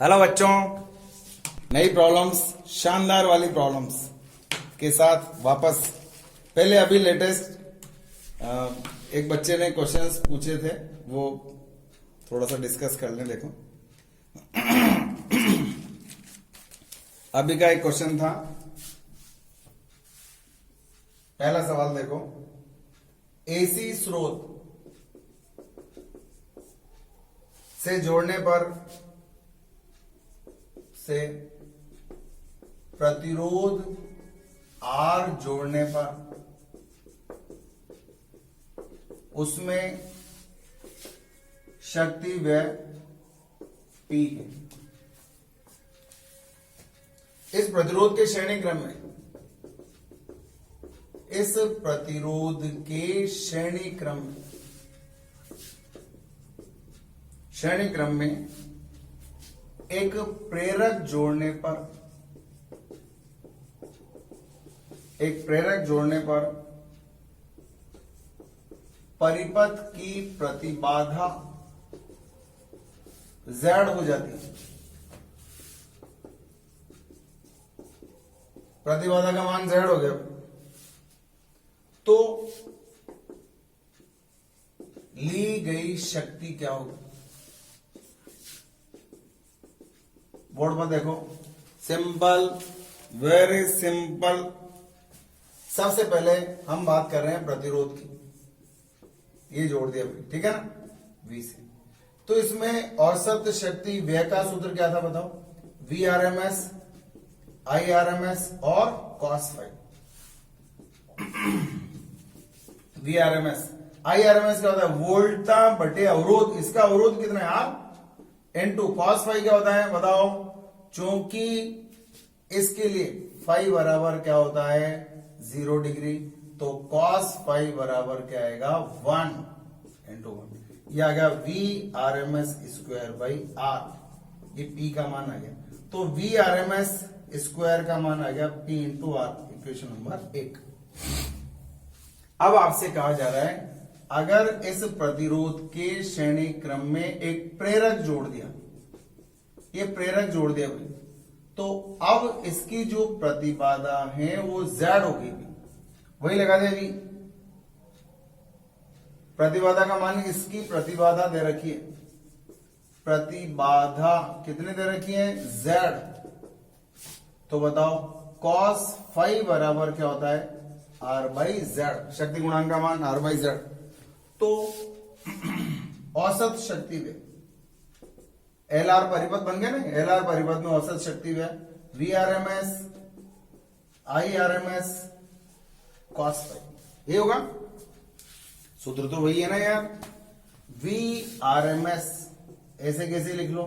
Hello बच्चों, नई problems, शानदार वाली प्रॉब्लम्स के साथ वापस। पहले अभी लेटेस्ट एक बच्चे ने क्वेश्चंस पूछे थे, वो थोड़ा सा डिस्कस कर लें। देखो अभी का एक क्वेश्चन था। पहला सवाल देखो, एसी स्रोत से जोड़ने पर से प्रतिरोध R जोड़ने पर उसमें शक्ति व्यय P है। इस प्रतिरोध के श्रेणी क्रम में श्रेणी क्रम में एक प्रेरक जोड़ने पर परिपथ की प्रतिबाधा Z हो जाती है। प्रतिबाधा का मान Z हो गया, तो ली गई शक्ति क्या होगी? बोर्ड पर देखो, सिंपल, वेरी सिंपल। सबसे पहले हम बात कर रहे हैं प्रतिरोध की, ये जोड़ दिया, ठीक है ना, V से। तो इसमें औसत शक्ति व्यय का सूत्र क्या था बताओ? VRMS, IRMS और cos फाई। VRMS, IRMS क्या होता है? वोल्टा बटे अवरोध। इसका अवरोध कितना है? R इंटू cos फाई क्या होता है बताओ? चूंकि इसके लिए फाई बराबर क्या होता है? 0 डिग्री, तो cos फाई बराबर क्या आएगा? 1 इंटू 1। यह आ गया VRMS स्क्वायर बाई R। ये P का मान आ गया, तो VRMS स्क्वायर का मान आ गया P into R। Equation number 1। अब आपसे कहा जा रहा है, अगर इस प्रतिरोध के श्रेणी क्रम में एक प्रेरक जोड़ दिया, ये प्रेरक जोड़ दिया भाई, तो अब इसकी जो प्रतिबाधा है वो Z होगी। वही लगा दिया जी, प्रतिबाधा का मान, इसकी प्रतिबाधा दे रखी है, प्रतिबाधा कितनी दे रखी है? Z। तो बताओ cos फाई बराबर क्या होता है? R by Z। शक्ति गुणांक का मान R बाई Z। तो औसत शक्ति व्यय LR परिपथ बन गया ना, LR परिपथ में औसत शक्ति व्यय VRMS, IRMS, cos फाई, ये होगा। सूत्र तो वही है ना यार, VRMS ऐसे कैसे लिख लो?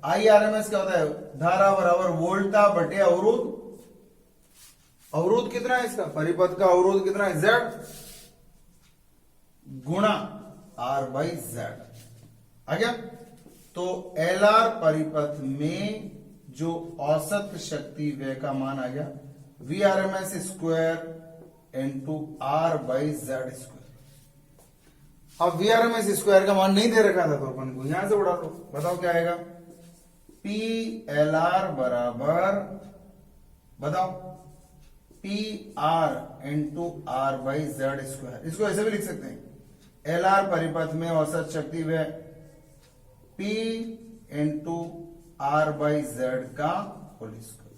IRMS क्या होता है? धारा बराबर वोल्टा बटे अवरोध। अवरोध कितना है इसका? परिपथ का अवरोध कितना है? Z गुणा R बाई Z आ गया। तो LR परिपथ में जो औसत शक्ति व्यय का मान आ गया VRMS square into R by Z square. अब VRMS स्क्वायर का मान नहीं दे रखा था, तो अपन को यहां से उड़ा लो। बताओ क्या आएगा? PLR बराबर, बताओ, PR into R by Z square. इसको ऐसे भी लिख सकते हैं, LR परिपथ में औसत शक्ति व्यय P into R by Z का होल स्क्वायर,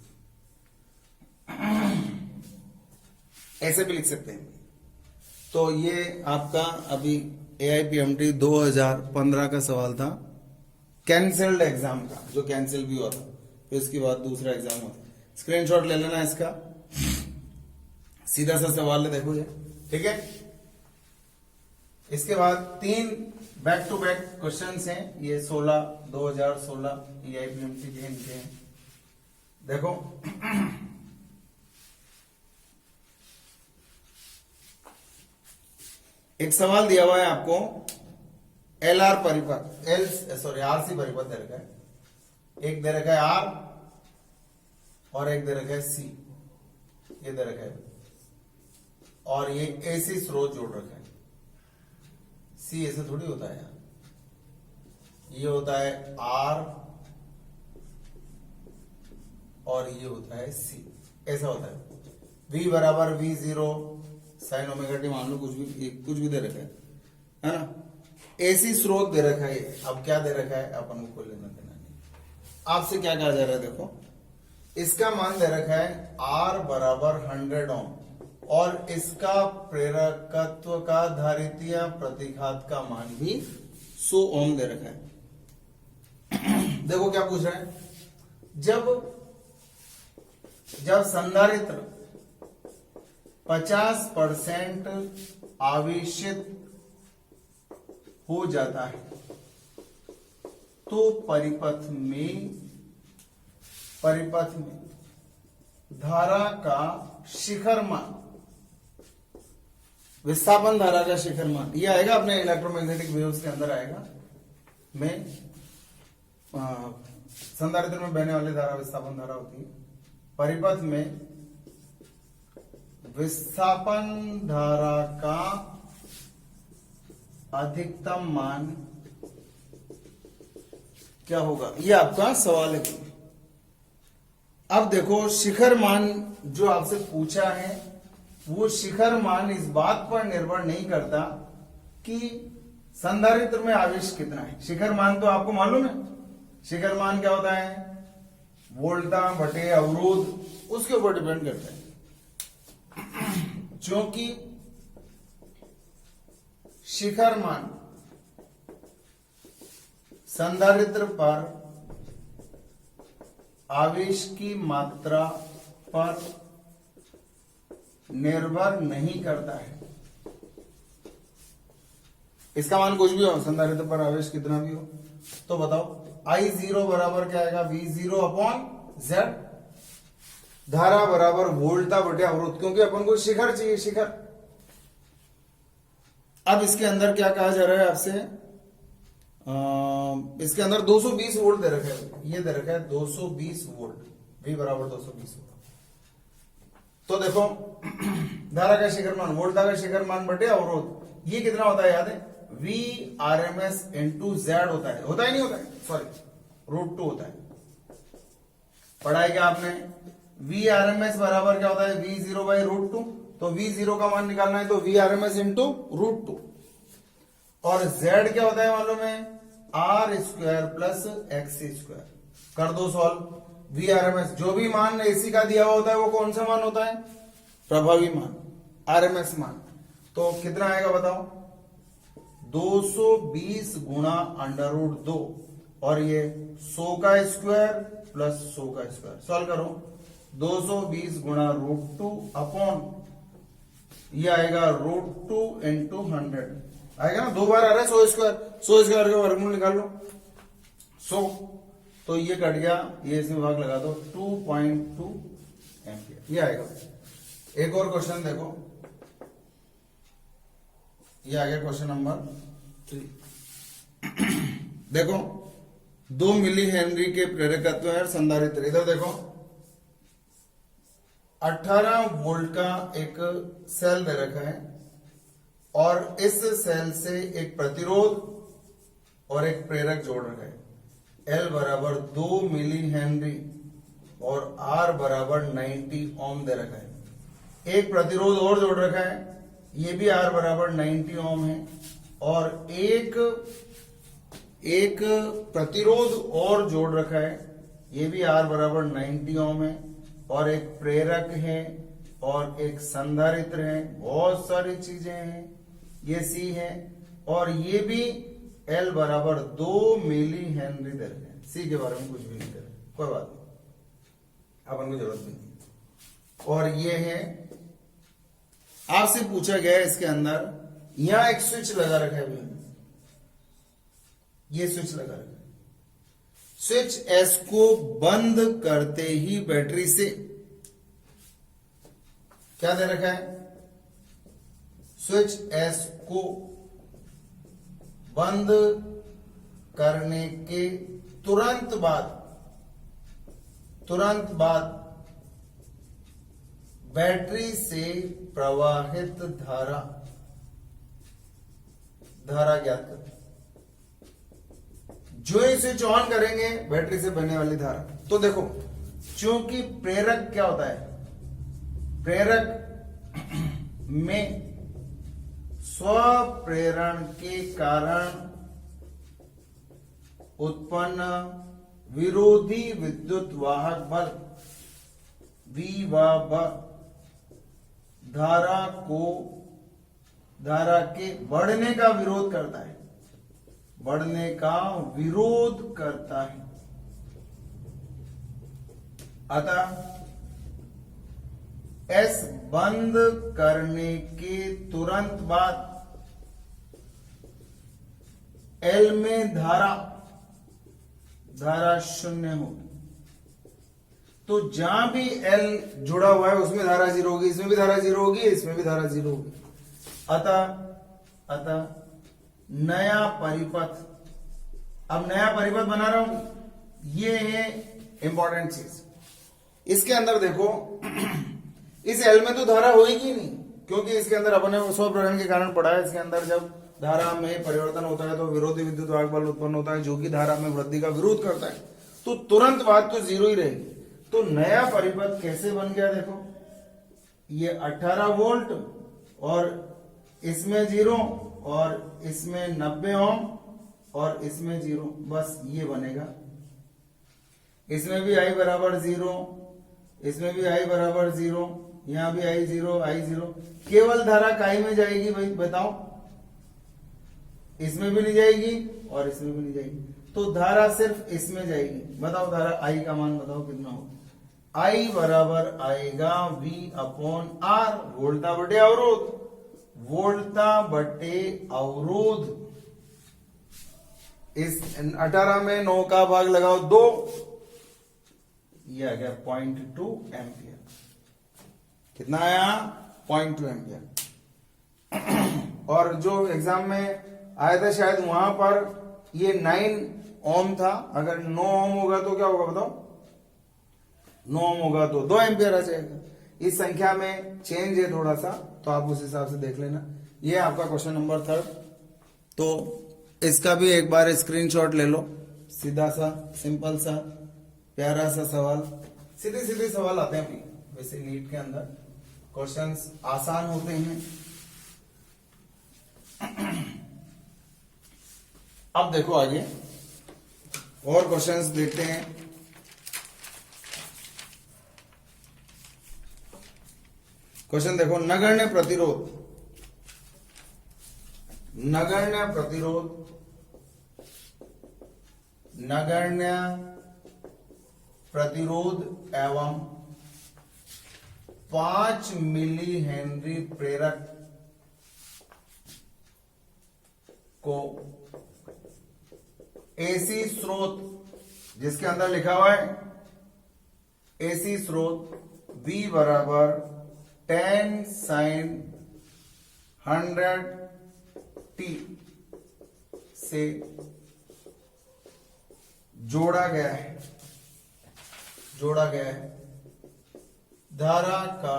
ऐसे भी लिख सकते हैं। तो ये आपका अभी AIPMT 2015 का सवाल था, कैंसल्ड एग्जाम का, जो कैंसिल भी हुआ था, फिर इसके बाद दूसरा एग्जाम हुआ था। स्क्रीनशॉट ले लेना इसका, सीधा सा सवाल है, देखो ये, ठीक है। इसके बाद 3 बैक टू बैक क्वेश्चंस हैं, ये 2016 AIPMT के इनके हैं। देखो एक सवाल दिया हुआ है आपको, LR परिपथ, RC परिपथ दे रखा है, एक दे रखा है R और एक दे रखा है C, ये दे रखा है, और ये AC स्रोत जोड़ रखा है। सी ऐसे थोड़ी होता है यार, ये होता है R और ये होता है सी। ऐसा होता है V बराबर V0 साइन ओमेगा टी, मान लो कुछ भी दे रखा है ना। एसी स्रोत दे रखा है। अब क्या दे रखा है अपन को कोई लेना देना नहीं। आपसे क्या कहा जा रहा है, देखो इसका मान दे रखा है R बराबर 100 ओम और इसका प्रेरकत्व का धारित्य प्रतिघात का मान भी 100 ओम दे रखा है। देखो क्या पूछ रहा है, जब संधारित्र 50% आवेशित हो जाता है तो परिपथ में धारा का शिखर मान, विस्थापन धारा का शिखर मान, ये आएगा अपने इलेक्ट्रोमैग्नेटिक वेव्स के अंदर आएगा। में संधारित्र में बहने वाली धारा विस्थापन धारा होती है। परिपथ में विस्थापन धारा का अधिकतम मान क्या होगा, ये आपका सवाल है। अब देखो शिखर मान जो आपसे पूछा है, वो शिखर मान इस बात पर निर्भर नहीं करता कि संधारित्र में आवेश कितना है। शिखर मान तो आपको मालूम है, शिखर मान क्या होता है, वोल्टा बटे अवरोध, उसके ऊपर डिपेंड करता है। क्योंकि शिखर मान संधारित्र पर आवेश की मात्रा पर निर्भर नहीं करता है। इसका मान कुछ भी हो, संधारित्र पर आवेश कितना भी हो, तो बताओ I0 बराबर क्या आएगा, V0 अपॉन Z। धारा बराबर वोल्टा बटे अवरोध, क्योंकि अपन को शिखर चाहिए, शिखर। अब इसके अंदर क्या कहा जा रहा है आपसे, इसके अंदर 220 वोल्ट दे रखा है, ये दे रखा है 220 वोल्ट, V बराबर 220 वोल्ट। तो देखो धारा का शिखर मान, वोल्टा का शिखर मान बटे अवरोध, ये कितना होता है याद है, V RMS इंटू Z होता है ही नहीं होता है, सॉरी √2 होता है। पढ़ाई क्या आपने, V RMS बराबर क्या होता है, V0 बाई √2। तो V0 का मान निकालना है तो V RMS इंटू √2, और Z क्या होता है मालूम है, R square plus XC square. कर दो सॉल्व। V RMS जो भी मान AC का दिया हुआ होता है वो कौन सा मान होता है, प्रभावी मान, RMS मान। तो कितना आएगा बताओ, 220 गुणा √2 और ये 100 का स्क्वायर प्लस 100 का स्क्वायर। सॉल्व करो, 220 गुणा √2 अपॉन ये आएगा √2 इंटू 100 आएगा ना, दो बार आ रहा है 100 स्क्वायर, 100 स्क्वायर का वर्गमूल निकाल लो 100, तो ये कट गया, ये इसमें भाग लगा दो, 2.2 एम्पियर ये आएगा। एक और क्वेश्चन देखो, ये आ गया क्वेश्चन नंबर 3। देखो 2 मिली हेनरी के प्रेरकत्व है संधारित्र, इधर देखो 18 वोल्ट का एक सेल दे रखा है और इस सेल से एक प्रतिरोध और एक प्रेरक जोड़ रखा है। L बराबर 2 मिली हेनरी और R बराबर 90 ओम दे रखा है। एक प्रतिरोध और जोड़ रखा है, ये भी R बराबर 90 ओम है, और एक प्रतिरोध और जोड़ रखा है, ये भी R बराबर 90 ओम है, और एक प्रेरक है और एक संधारित्र है, बहुत सारी चीजें हैं, ये C है, और ये भी L बराबर 2 मिली हेनरी दे रहे हैं। C के बारे में कुछ भी नहीं करे, कोई बात नहीं, अपन को जरूरत नहीं। और ये है, आपसे पूछा गया है इसके अंदर, यहां एक स्विच लगा रखा है भैया, ये स्विच लगा रखा है। स्विच S को बंद करते ही बैटरी से क्या दे रखा है, स्विच S को बंद करने के तुरंत बाद बैटरी से प्रवाहित धारा ज्ञात करें। जो ही स्विच ऑन करेंगे बैटरी से बहने वाली धारा, तो देखो चूंकि प्रेरक क्या होता है, प्रेरक में स्वप्रेरण के कारण उत्पन्न विरोधी विद्युत वाहक बल विभव धारा के बढ़ने का विरोध करता है, बढ़ने का विरोध करता है। अतः एस बंद करने के तुरंत बाद एल में धारा शून्य होगी। तो जहां भी एल जुड़ा हुआ है उसमें धारा जीरो होगी, इसमें भी धारा जीरो होगी, इसमें भी धारा जीरो होगी। अतः नया परिपथ, अब नया परिपथ बना रहा हूं, ये है इंपॉर्टेंट चीज। इसके अंदर देखो इस एल में तो धारा होगी नहीं, क्योंकि इसके अंदर अपने स्वप्रेरण के कारण पढ़ा है। इसके अंदर जब धारा में परिवर्तन होता है तो विरोधी विद्युत वाहक बल उत्पन्न होता है जो कि धारा में वृद्धि का विरोध करता है। तो तुरंत बात तो जीरो ही रहेगी। तो नया परिपथ कैसे बन गया, देखो ये 18 वोल्ट और इसमें जीरो और इसमें 90 ओम और इसमें जीरो, बस ये बनेगा। इसमें भी आई बराबर जीरो, इसमें भी आई बराबर जीरो, यहां भी आई जीरो, आई जीरो। केवल धारा काई में जाएगी भाई बताओ, इसमें भी नहीं जाएगी और इसमें भी नहीं जाएगी। तो धारा सिर्फ इसमें जाएगी। बताओ धारा आई का मान बताओ कितना होगा। आई बराबर आएगा V अपॉन R, वोल्टा बटे अवरोध, वोल्टा बटे अवरोध। इस 18 में 9 का भाग लगाओ 2, ये आ गया 0.2 एम्पियर। कितना आया 0.2 एम्पियर। और जो एग्जाम में आया था शायद वहां पर ये 9 ओम था, अगर 9 ओम होगा तो क्या होगा बताओ, 9 ओम होगा तो 2 एम्पियर आ जाएगा। इस संख्या में चेंज है थोड़ा सा, तो आप उस हिसाब से देख लेना। ये आपका क्वेश्चन नंबर 3। तो इसका भी एक बार स्क्रीनशॉट ले लो। सीधा सा सिंपल सा प्यारा सा सवाल, सीधे सीधे सवाल आते हैं वैसे नीट के अंदर, क्वेश्चंस आसान होते हैं। अब देखो आगे और क्वेश्चंस देखते हैं। क्वेश्चन देखो, नगण्य प्रतिरोध, नगण्य प्रतिरोध, नगण्य प्रतिरोध एवं 5 मिली हेनरी प्रेरक को एसी स्रोत, जिसके अंदर लिखा हुआ है एसी स्रोत V बराबर 10 sin 100t से जोड़ा गया है, धारा का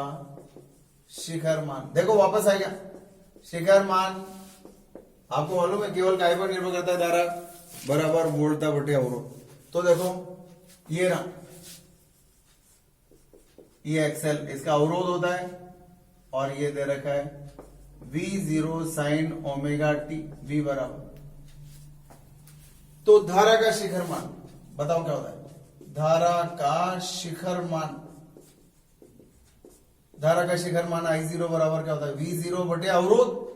शिखर मान। देखो वापस आ गया शिखर मान, आपको मालूम है केवल काय पर निर्भर करता है, धारा बराबर वोल्टा बटे अवरोध। तो देखो ये ना, ये एक्सेल इसका अवरोध होता है और ये दे रखा है V0 sin omega t, V बराबर। तो धारा का शिखर मान बताओ क्या होता है, धारा का शिखर मान, धारा का शिखर मान I0 बराबर क्या होता है, V0 बटे अवरोध।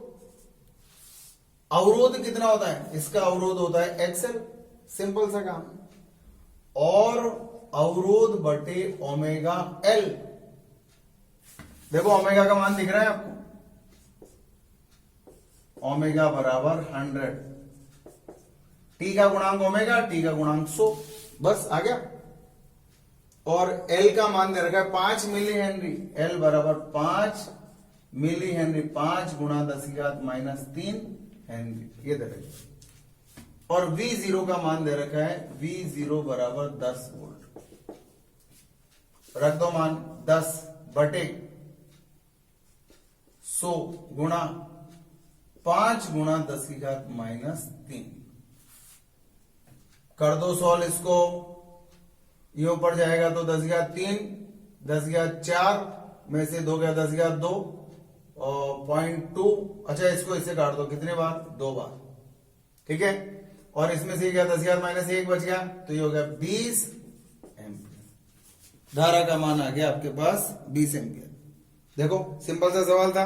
अवरोध कितना होता है, इसका अवरोध होता है एक्सेल, सिंपल सा काम। और अवरोध बटे ओमेगा एल। देखो ओमेगा का मान दिख रहा है आपको, ओमेगा बराबर 100, टी का गुणांक ओमेगा, टी का गुणांक 100, बस आ गया। और एल का मान दे रखा है 5 मिली हेनरी, एल बराबर 5 मिली हेनरी, 5 गुणा 10⁻³ हेनरी, ये दे रखा। और V0 का मान दे रखा है, V0 बराबर 10 वोल्ट। रख दो मान 10 बटे 100 गुणा 5 गुणा 10⁻³ कर दो सॉल्व इसको, ये ऊपर जाएगा तो 10 गया 3, 10 गया 4 में से 2 गया 10 गया 2 और 0.2। अच्छा इसको इससे काट दो, कितने बार? 2 बार, ठीक है। और इसमें से गया 10 गया माइनस 1 बच गया, तो ये हो गया 20 एम्पियर। धारा का मान आ गया आपके पास 20 एम्पियर। देखो सिंपल सा सवाल था,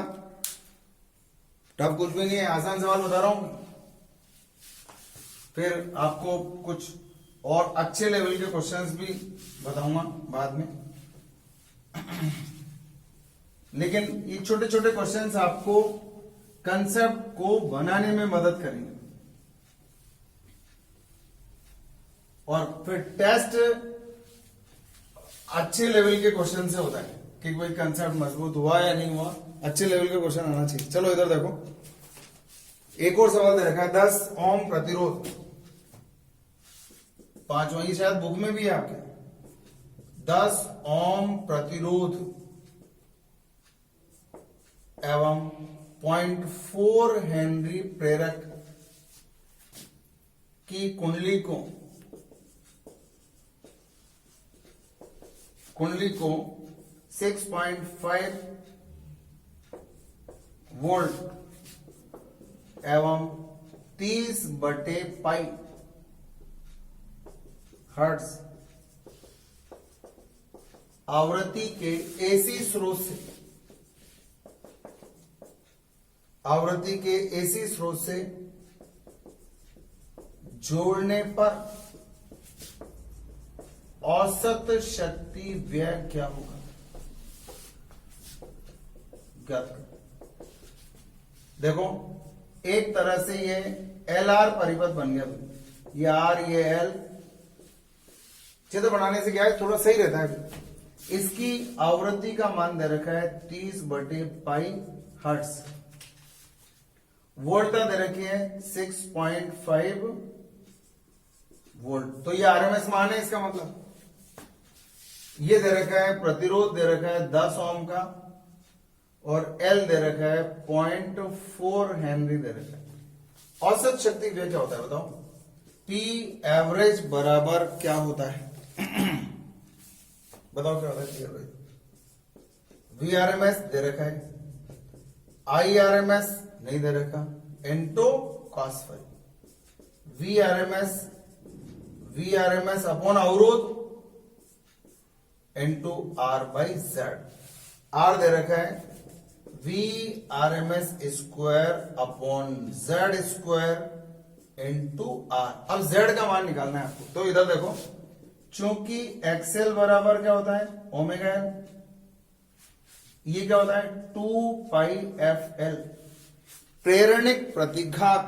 टफ कुछ भी नहीं है, आसान सवाल बता रहा हूं। फिर आपको कुछ और अच्छे लेवल के क्वेश्चंस भी बताऊंगा बाद में, लेकिन ये छोटे छोटे क्वेश्चंस आपको कंसेप्ट को बनाने में मदद करेंगे। और फिर टेस्ट अच्छे लेवल के क्वेश्चन से होता है कि कोई कंसेप्ट मजबूत हुआ या नहीं हुआ, अच्छे लेवल के क्वेश्चन आना चाहिए। चलो इधर देखो, एक और सवाल दे रखा है 10 ओम प्रतिरोध, 5 वही शायद बुक में भी है आपके। 10 ओम प्रतिरोध एवं 0.4 हेनरी प्रेरक की कुंडली को 6.5 वोल्ट एवं 30/पाई हर्ट्ज आवृत्ति के एसी स्रोत से जोड़ने पर औसत शक्ति व्यय क्या होगा? ज्ञात करो। देखो एक तरह से ये LR परिपथ बन गया, ये R ये L, चित्र बनाने से क्या है थोड़ा सही रहता है। इसकी आवृत्ति का मान दे रखा है 30/पाई हर्ट्ज, वोल्ट दे रखी है 6.5 वोल्ट, तो ये RMS मान है। इसका मतलब ये दे रखा है प्रतिरोध दे रखा है 10 ओम का और L दे रखा है 0.4 हेनरी दे रखा है। औसत शक्ति व्यय क्या होता है बताओ? P एवरेज बराबर क्या होता है? बताओ क्या होता है P एवरेज? VRMS दे रखा है, IRMS नहीं दे रखा, into cos phi। VRMS upon अवरोध इनटू R/Z। R दे रखा है VRMS square upon Z square into R। अब Z का मान निकालना है आपको, तो इधर देखो, चूंकि XL बराबर क्या होता है? Omega L। ये क्या होता है? 2πfL। प्रेरणिक प्रतिघात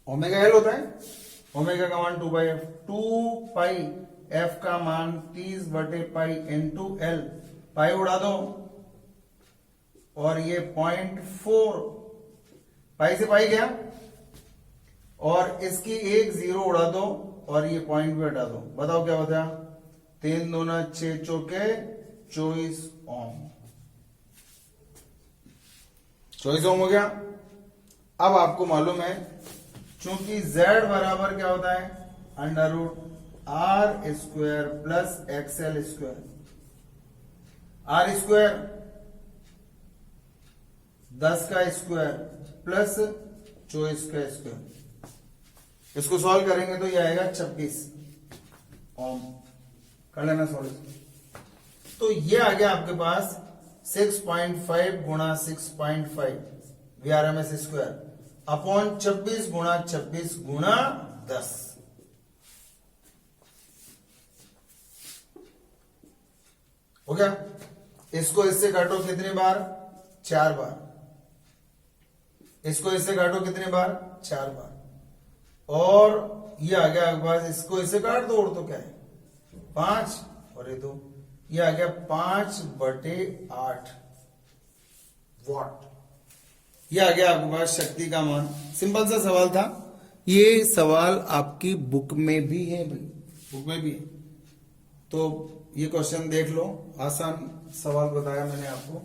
ओमेगा L होता है, ओमेगा का मान 2πf, 2πf का मान 30/पाई इंटू L, पाई उड़ा दो और ये 0.4, पाई से पाई गया, और इसकी एक 0 उड़ा दो और ये पॉइंट भी हटा दो। बताओ क्या होता है? 3 दूना 6 चौके 24 ओम, 24 ओम हो गया। अब आपको मालूम है चूंकि Z बराबर क्या होता है? √R square plus XL square. R square 10 का स्क्वायर प्लस 24 का स्क्वायर, इसको सॉल्व करेंगे तो ये आएगा 26 ओम। कर लेना सॉल्व। तो ये आ गया आपके पास 6.5 गुणा 6.5 VRMS स्क्वायर अपॉन 26 गुणा 26 गुणा 10। हो गया? इसको इससे काटो कितनी बार? 4 बार। इसको इससे काटो कितनी बार? 4 बार। और ये आ गया आपके पास, इसको इससे काट दो और तो क्या है 5 और ये 2, ये आ गया 5/8 वॉट। ये आ गया आपके पास शक्ति का मान। सिंपल सा सवाल था, ये सवाल आपकी बुक में भी है भाई, बुक में भी है, तो ये क्वेश्चन देख लो, आसान सवाल बताया मैंने आपको।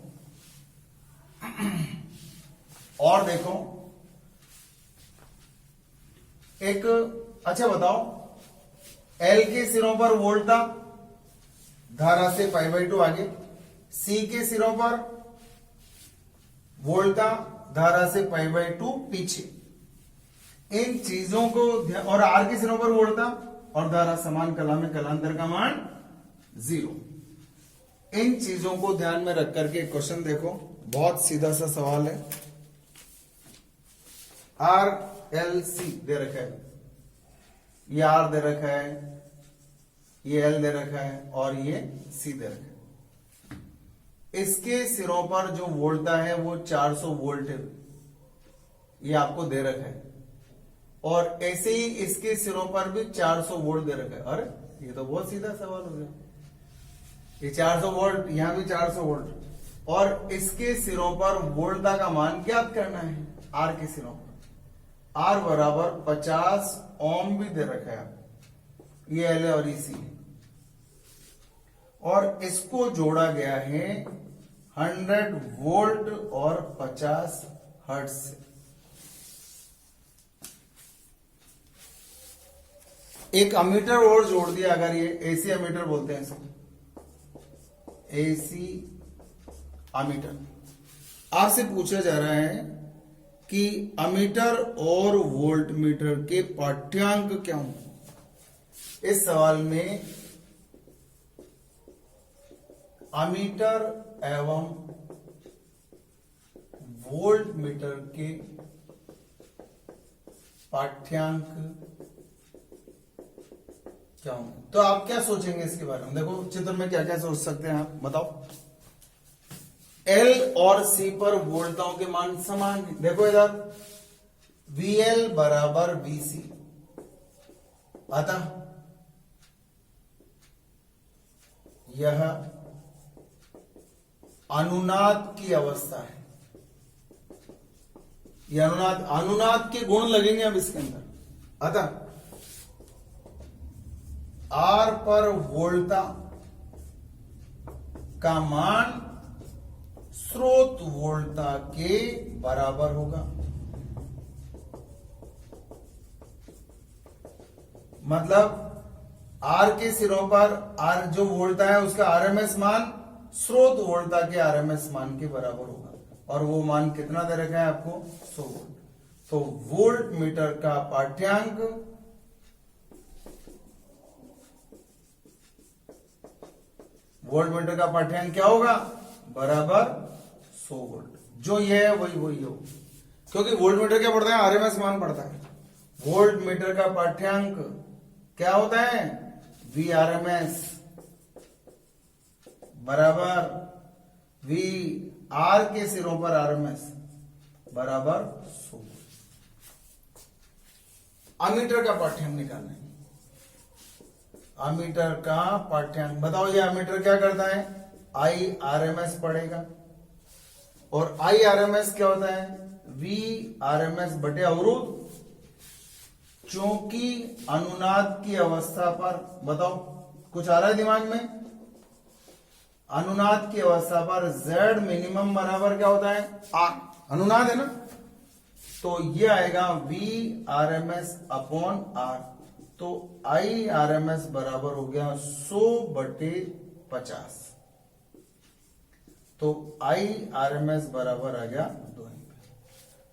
और देखो एक, अच्छा बताओ, L के सिरों पर वोल्ट था, धारा से π/2 आगे, सी के सिरों पर वोल्टा, धारा से π/2 पीछे। इन चीजों को और आर के सिरों पर वोल्टा और धारा समान कला में कलांतर का मान 0। इन चीजों को ध्यान में रख करके क्वेश्चन देखो, बहुत सीधा सा सवाल है। आर एल सी दे रखा है, ये आर दे रखा है, ये एल दे रखा है और ये सी दे रखा है। इसके सिरों पर जो वोल्टा है वो 400 वोल्ट है, ये आपको दे रखा है। और ऐसे ही इसके सिरों पर भी 400 वोल्ट दे रखा है। अरे ये तो बहुत सीधा सवाल हो गया, ये 400 वोल्ट, यहां भी 400 वोल्ट और इसके सिरों पर वोल्टा का मान ज्ञात करना है। आर के सिरों पर आर बराबर 50 ओम भी दे रखा है, ये एल है और ये सी है और इसको जोड़ा गया है 100 वोल्ट और 50 हर्ट्ज से। एक अमीटर और जोड़ दिया, अगर ये एसी अमीटर बोलते हैं इसको, एसी अमीटर। आपसे पूछा जा रहा है कि अमीटर और वोल्ट मीटर के पाठ्यांक क्या होंगे। इस सवाल में अमीटर एवं वोल्ट मीटर के पाठ्यांक क्या होंगे। तो आप क्या सोचेंगे इसके बारे में, देखो चित्र में क्या क्या सोच सकते हैं आप बताओ। एल और सी पर वोल्टाओं के मान समान है। देखो इधर VL बराबर VC, अतः यह अनुनाद की अवस्था है। यह अनुनाद के गुण लगेंगे अब इसके अंदर। अतः R पर वोल्टा का मान स्रोत वोल्टा के बराबर होगा। मतलब R के सिरों पर R जो वोल्टा है उसका RMS मान स्रोत वोल्टा के RMS मान के बराबर होगा और वो मान कितना दे रखा है आपको, 100 वोल्ट। तो वोल्ट मीटर का पाठ्यांक क्या होगा, बराबर 100 वोल्ट। जो ये है वही हो, क्योंकि वोल्ट मीटर क्या पढ़ता है, आरएमएस मान पढ़ता है। वोल्ट मीटर का पाठ्यांक क्या होता है, VRMS बराबर V R के सिरों पर RMS बराबर 100। अमीटर का पाठ्यांक निकालना है। अमीटर का पाठ्यांक बताओ, ये अमीटर क्या करता है, IRMS पढ़ेगा और IRMS क्या होता है, VRMS बटे अवरोध। चूंकि अनुनाद की अवस्था पर, बताओ कुछ आ रहा है दिमाग में, अनुनाद की अवस्था पर Z मिनिमम बराबर क्या होता है, R। अनुनाद है ना, तो ये आएगा VRMS अपॉन R। तो IRMS बराबर हो गया 100 बटे 50। तो IRMS बराबर आ गया 2 एम्पीयर।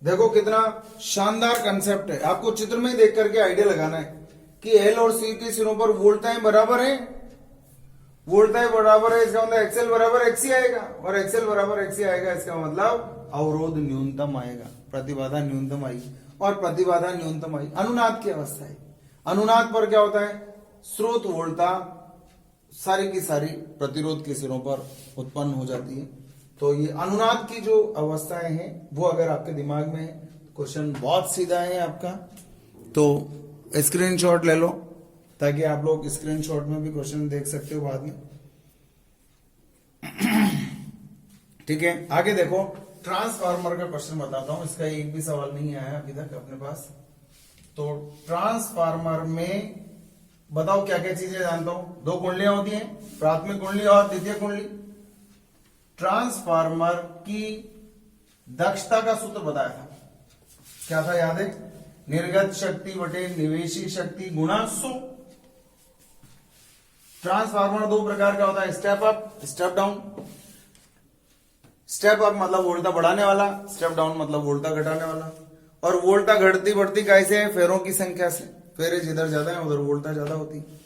देखो कितना शानदार कंसेप्ट है, आपको चित्र में देख करके आइडिया लगाना है कि L और C के सिरों पर वोल्टाएं बराबर है। वोल्टाएं बराबर है इसका मतलब XL बराबर XC आएगा और XL बराबर XC आएगा इसका मतलब अवरोध न्यूनतम आएगा, प्रतिबाधा न्यूनतम आई और प्रतिबाधा न्यूनतम आई। अनुनाद की अवस्था है। अनुनाद पर क्या होता है, स्रोत वोल्टा सारी की सारी प्रतिरोध के सिरों पर उत्पन्न हो जाती है। तो ये अनुनाद की जो अवस्थाएं हैं वो अगर आपके दिमाग में है, क्वेश्चन बहुत सीधा है आपका, तो स्क्रीनशॉट ले लो ताकि आप लोग स्क्रीनशॉट में भी क्वेश्चन देख सकते हो बाद में। ठीक है, आगे देखो ट्रांसफार्मर का क्वेश्चन बताता हूं, इसका एक भी सवाल नहीं आया अभी तक अपने पास। तो ट्रांसफार्मर में बताओ क्या क्या चीजें जानता हूं। 2 कुंडलियां होती हैं, प्राथमिक कुंडली और द्वितीय कुंडली। ट्रांसफार्मर की दक्षता का सूत्र बताया था, क्या था याद है, निर्गत शक्ति बटे निवेशी शक्ति गुणा 100। ट्रांसफार्मर दो प्रकार का होता है, step up, step down. Step up मतलब वोल्टता बढ़ाने वाला, स्टेप डाउन मतलब वोल्टता घटाने वाला। और वोल्टता घटती बढ़ती कैसे है? फेरों की संख्या से। फेरे जिधर ज्यादा है उधर वोल्टता ज्यादा होती है।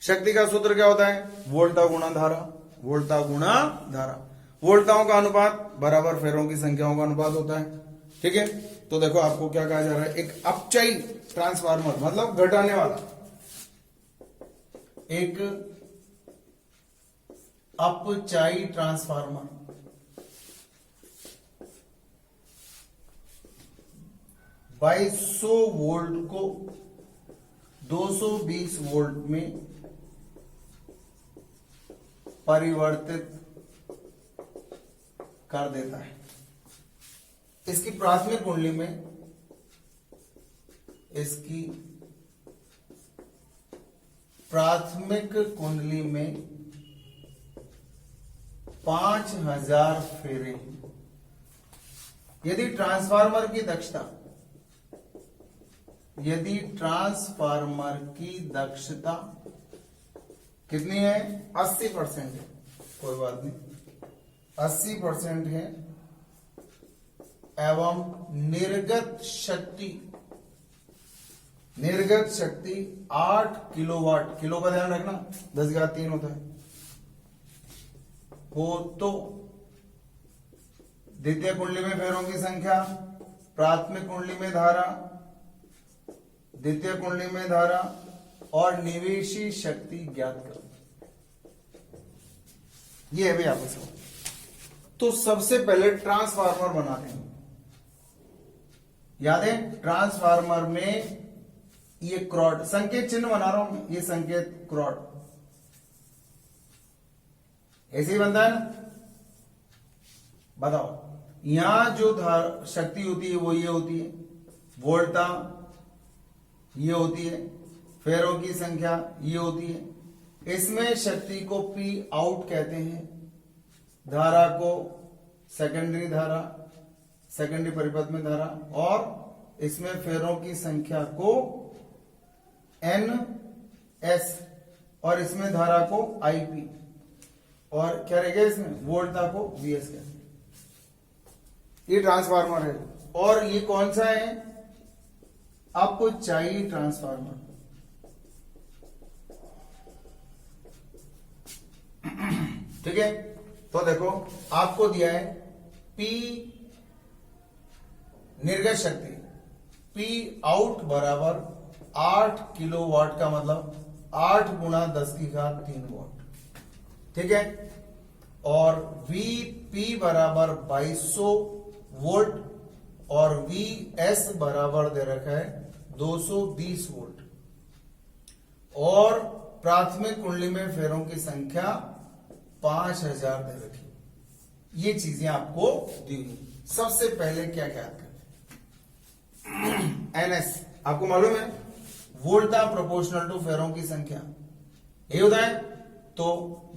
शक्ति का सूत्र क्या होता है? वोल्टता गुणा धारा, वोल्टता गुणा धारा। वोल्टताओं का अनुपात बराबर फेरों की संख्याओं का अनुपात होता है। ठीक है, तो देखो आपको क्या कहा जा रहा है, एक अपचयी ट्रांसफार्मर मतलब घटाने वाला, एक अपचयी ट्रांसफार्मर 2200 वोल्ट को 220 वोल्ट में परिवर्तित कर देता है। इसकी प्राथमिक कुंडली में, इसकी प्राथमिक कुंडली में 5000 फेरे। यदि ट्रांसफार्मर की दक्षता, यदि ट्रांसफार्मर की दक्षता कितनी है? 80% है, कोई बात नहीं, 80% है, एवं निर्गत शक्ति, निर्गत शक्ति 8 किलोवाट, किलो का ध्यान रखना, 10⁻³ होता है, हो तो द्वितीय कुंडली में फेरों की संख्या, प्राथमिक कुंडली में धारा, द्वितीय कुंडली में धारा और निवेशी शक्ति ज्ञात करो। ये है भी आपको समझ। तो सबसे पहले ट्रांसफार्मर बनाते हैं। याद है, ट्रांसफार्मर में ये क्रॉड, संकेत चिन्ह बना रहा हूं, ये संकेत क्रॉड ऐसे ही बनता है ना। बताओ, यहां जो शक्ति होती है वो ये होती है, वोल्टा ये होती है, फेरों की संख्या ये होती है। इसमें शक्ति को पी आउट कहते हैं, धारा को सेकेंडरी धारा, सेकेंडरी परिपथ में धारा, और इसमें फेरों की संख्या को एन एस, और इसमें धारा को आईपी, और क्या रहेगा इसमें? वोल्टा को वीएस कहते हैं। ये ट्रांसफार्मर है। और ये कौन सा है? अपचयी ट्रांसफार्मर। ठीक है, तो देखो आपको दिया है P निर्गत शक्ति, P आउट बराबर 8 किलोवाट का मतलब 8 गुणा 10⁻³ वॉट। ठीक है, और Vp बराबर 2200 वोल्ट, और Vs बराबर दे रखा है 220 वोल्ट, और प्राथमिक कुंडली में फेरों की संख्या 5000 दे रखी। ये चीजें आपको दी हुई। सबसे पहले क्या क्या करें? एनएस आपको मालूम है, वोल्टा प्रोपोर्शनल टू फेरों की संख्या, ये होता है। तो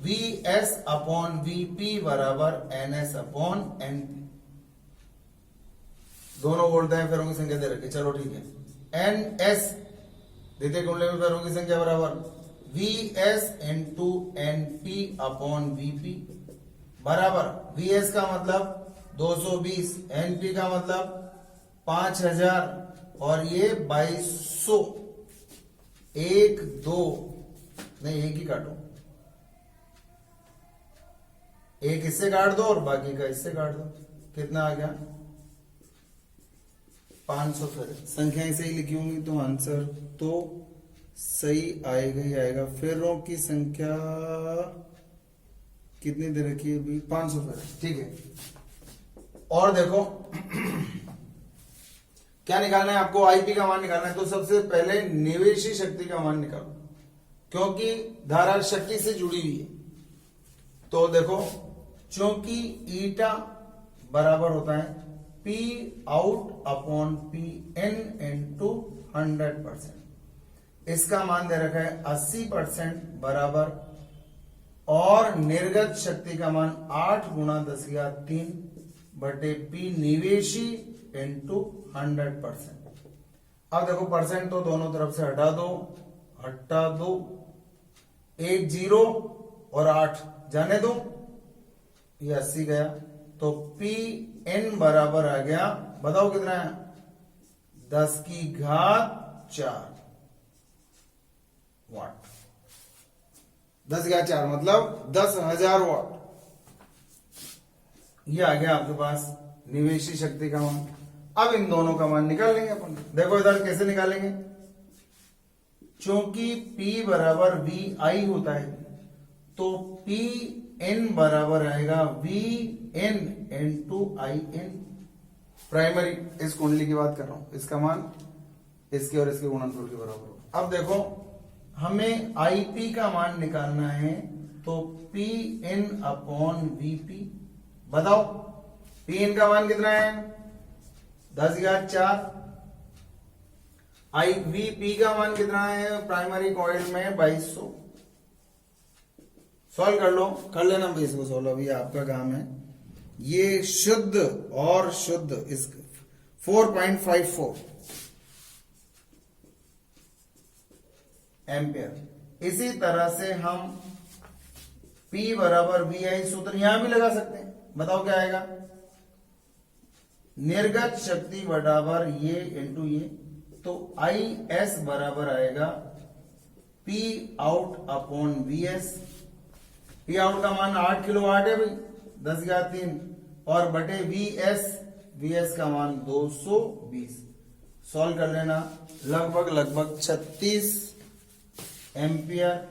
Vs अपॉन Vp बराबर NS अपॉन NP, दोनों वोल्टा है, फेरों की संख्या दे रखी। चलो ठीक है, NS द्वितीय कुंडली में फेरों की संख्या बराबर Vs into NP upon Vp बराबर, Vs का मतलब 220, NP का मतलब 5000, और ये 2200, 1 2 नहीं, एक ही काटो, एक इससे काट दो और बाकी का इससे काट दो। कितना आ गया? 500। फिर संख्याएं सही लिखी होंगी तो आंसर तो सही आएगा ही आएगा। फेरों की संख्या कितनी दे रखी है अभी? 500 फेरे। ठीक है, और देखो क्या निकालना है आपको? आईपी का मान निकालना है। तो सबसे पहले निवेशी शक्ति का मान निकालो, क्योंकि धारा शक्ति से जुड़ी हुई है। तो देखो, चूंकि ईटा बराबर होता है P आउट अपॉन P इन इंटू 100%, इसका मान दे रखा है 80% बराबर, और निर्गत शक्ति का मान 8 गुणा 10⁻³ बटे P निवेशी इंटू 100%। अब देखो परसेंट तो दोनों तरफ से हटा दो, एक 0 और 8 जाने दो, ये 80 गया, तो पी एन बराबर आ गया, बताओ कितना है, 10 की घात 4 वाट। 10 की घात 4 मतलब 10,000 वाट। ये आ गया आपके पास निवेशी शक्ति का मान। अब इन दोनों का मान निकाल लेंगे अपन। देखो इधर कैसे निकालेंगे, चूंकि P बराबर वी आई होता है, तो P N बराबर आएगा V N into I N. Primary इस कुंडली की बात कर रहा हूं, इसका मान इसके और इसके गुणनफल के बराबर होगा। अब देखो हमें आईपी का मान निकालना है, तो पी एन अपॉन वीपी। बताओ पी एन का मान कितना है, 10 की घात 4। आई वी पी का मान कितना है प्राइमरी कॉइल में 2200। सॉल्व कर लो, कर लेना भाई इसको सॉल्व, अभी आपका काम है। ये शुद्ध और शुद्ध इस 4.54 एम्पियर। इसी तरह से हम P बराबर वी आई सूत्र यहां भी लगा सकते हैं। बताओ क्या आएगा, निर्गत शक्ति बराबर ये इंटू ये, तो आई एस बराबर आएगा P out upon V S. P out का मान 8 किलो वाट है भाई, 10 की घात 3, और बटे वी एस का मान 220। सॉल्व कर लेना, लगभग 36 एम्पियर।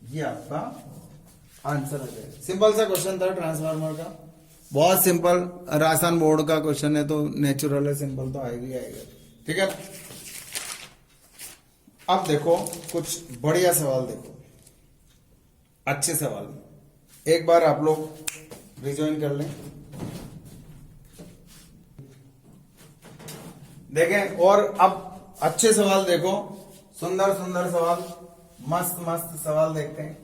ये आपका आंसर आ जाएगा। सिंपल सा क्वेश्चन था ट्रांसफार्मर का, बहुत सिंपल। राजस्थान बोर्ड का क्वेश्चन है तो नेचुरल है, सिंपल तो आएगा ही आएगा। ठीक है, अब देखो कुछ बढ़िया सवाल, देखो अच्छे सवाल। एक बार आप लोग रिजॉइन कर लें, देखें, और अब अच्छे सवाल देखो, सुंदर सुंदर सवाल, मस्त मस्त सवाल देखते हैं।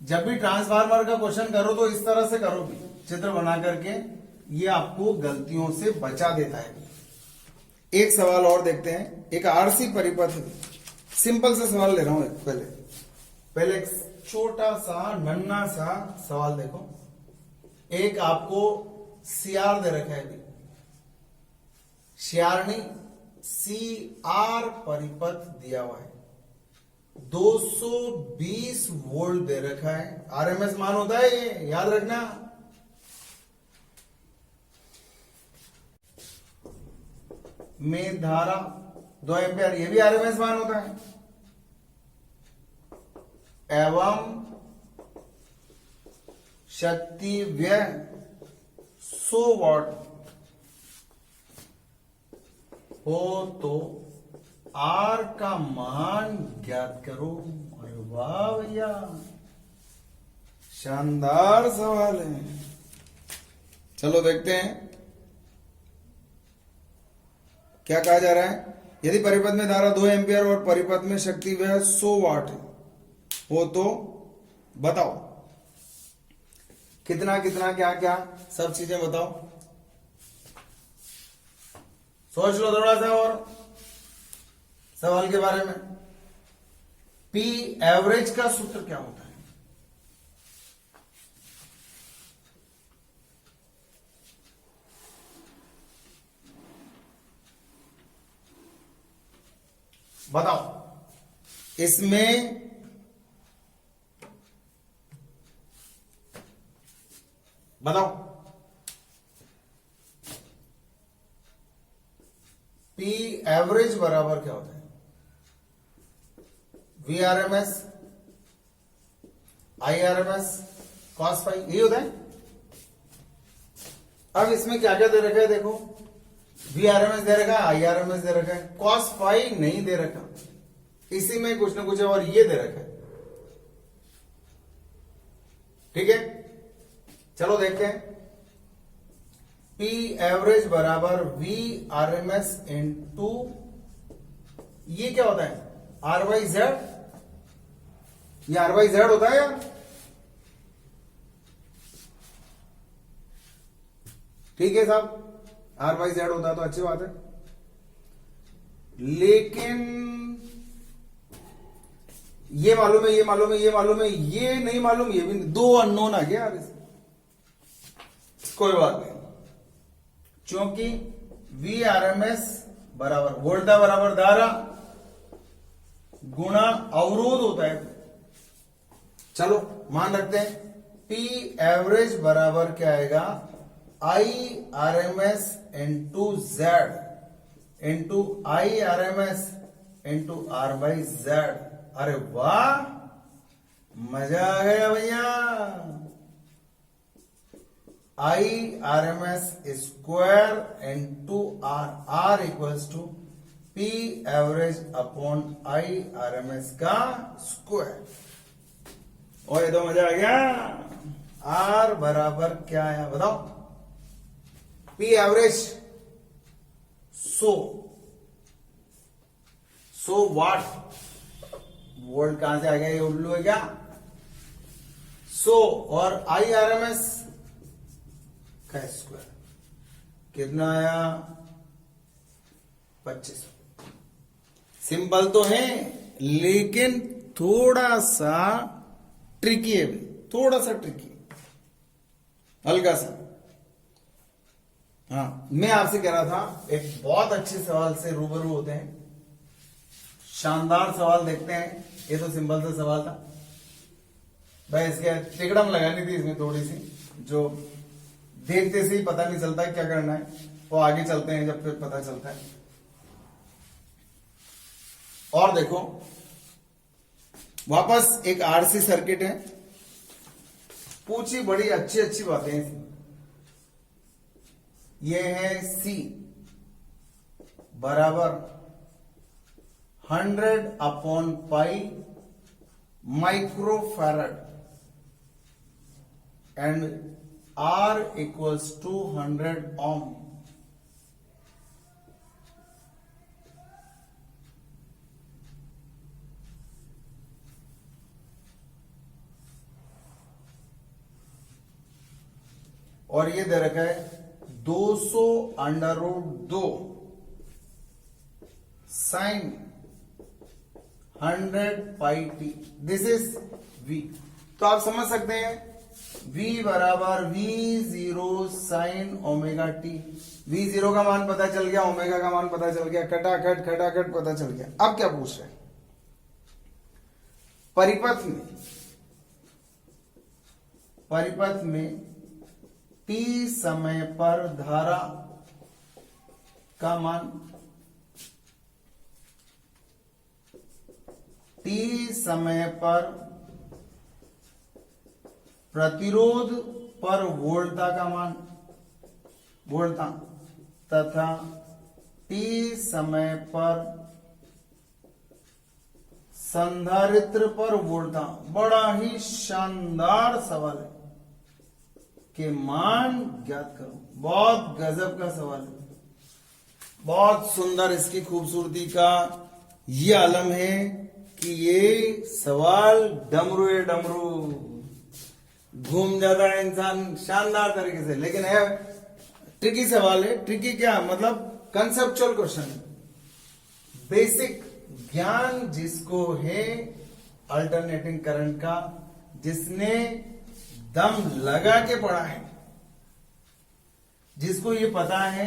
जब भी ट्रांसफार्मर का क्वेश्चन करो तो इस तरह से करो भी, चित्र बना करके, ये आपको गलतियों से बचा देता है। एक सवाल और देखते हैं, एक आरसी परिपथ, सिंपल सा सवाल ले रहा हूं। पहले एक छोटा सा नन्ना सा सवाल देखो। एक आपको सीआर दे रखा है भी, शियारणी सी आर परिपथ दिया हुआ है, 220 वोल्ट दे रखा है। आरएमएस मान होता है ये, याद रखना। में धारा 2 एम्पियर, ये भी आरएमएस मान होता है। एवं शक्ति व्यय 100 वाट हो तो आर का मान ज्ञात करो। अरे वाह भैया, शानदार सवाल है। चलो देखते हैं क्या कहा जा रहा है। यदि परिपथ में धारा 2 एम्पियर और परिपथ में शक्ति वह 100 वाट हो तो बताओ कितना कितना क्या क्या सब चीजें बताओ। सोच लो थोड़ा सा और सवाल के बारे में। पी एवरेज का सूत्र क्या होता है? बताओ इसमें बताओ पी एवरेज बराबर क्या होता है? V R M S I R M S cos phi, यही होता है। अब इसमें क्या क्या दे रखा है देखो, वी आर एम एस दे रखा है, आई आर एम एस दे रखा है, कॉस फाई नहीं दे रखा। इसी में कुछ ना कुछ और ये दे रखा है। ठीक है, चलो देखते हैं। पी एवरेज बराबर V R M S into, ये क्या होता है? R Y Z. ये आर वाई जेड होता है यार। ठीक है साहब, आर वाई जेड होता है तो अच्छी बात है। लेकिन ये मालूम है, ये मालूम है, ये मालूम है, ये नहीं मालूम, ये भी नहीं, दो अननोन आ गया यार इसमें। कोई बात नहीं, क्योंकि वी आर एम एस बराबर वोल्टा बराबर धारा गुणा अवरोध होता है। चलो मान रखते हैं पी एवरेज बराबर क्या आएगा, I R M S into Z into I R M S into R by Z. अरे वाह, मजा आ गया भैया। I R M S square into R, R equals to P average upon I R M S का square. और ये तो मजा आ गया। आर बराबर क्या है बताओ, पी एवरेज 100 वाट, वोल्ट कहां से आ गया, ये उल्लू है क्या, 100 और आई आर एम एस का स्क्वायर कितना आया, 25। सिंपल तो है लेकिन थोड़ा सा ट्रिकी है, थोड़ा सा ट्रिकी, हल्का सा। हाँ, मैं आपसे कह रहा था एक बहुत अच्छे सवाल से रूबरू होते हैं, शानदार सवाल देखते हैं। ये तो सिंपल सा सवाल था भाई, इसके टिकड़म लगानी थी इसमें थोड़ी सी, जो देखते से ही पता नहीं चलता क्या करना है, वो आगे चलते हैं जब फिर पता चलता है। और देखो वापस एक आरसी सर्किट है, पूछी बड़ी अच्छी अच्छी बातें हैं। ये है सी बराबर 100 upon pi microfarad and R equals to 100 ohm. और ये दे रखा है 200 under root 2 sine 100 pi T, this is v। तो आप समझ सकते हैं v बराबर v0 sign omega T. v0 का मान पता चल गया, ओमेगा का मान पता चल गया, खटाखट खटाखट पता चल गया। अब क्या पूछ रहे हैं, परिपथ में t समय पर धारा का मान, t समय पर प्रतिरोध पर वोल्टा का मान, वोल्टा, तथा t समय पर संधारित्र पर वोल्टा। बड़ा ही शानदार सवाल है के मान ज्ञात करो। बहुत गजब का सवाल है, बहुत सुंदर, इसकी खूबसूरती का ये आलम है कि ये सवाल डमरू है, डमरू घूम जाता है इंसान शानदार तरीके से। लेकिन है ट्रिकी सवाल है। ट्रिकी क्या मतलब, कंसेप्चुअल क्वेश्चन, बेसिक ज्ञान जिसको है अल्टरनेटिंग करंट का, जिसने दम लगा के पढ़ा है, जिसको ये पता है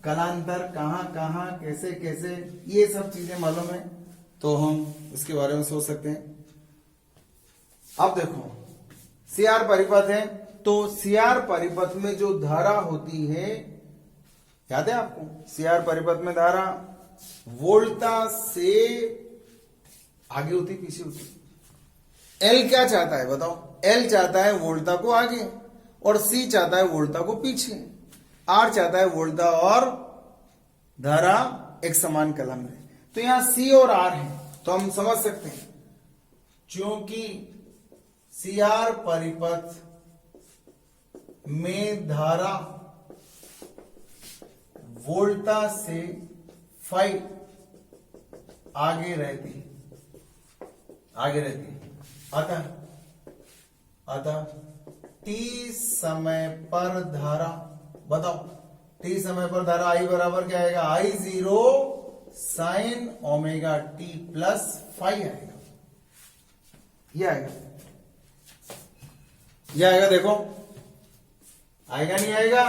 कलांतर कहां कहां कैसे कैसे, ये सब चीजें मालूम है, तो हम इसके बारे में सोच सकते हैं। अब देखो सीआर परिपथ है, तो सीआर परिपथ में जो धारा होती है, याद है आपको, सीआर परिपथ में धारा वोल्टा से आगे होती पीछे होती। एल क्या चाहता है बताओ, एल चाहता है वोल्टा को आगे और सी चाहता है वोल्टा को पीछे, आर चाहता है वोल्टा और धारा एक समान कलम है। तो यहां सी और आर है, तो हम समझ सकते हैं क्योंकि सीआर परिपथ में धारा वोल्टा से 5 आगे रहती है, अतः टी समय पर धारा, बताओ टी समय पर धारा आई बराबर क्या आएगा, I0 sign omega T plus five आएगा। ये आएगा, ये आएगा, देखो आएगा नहीं आएगा।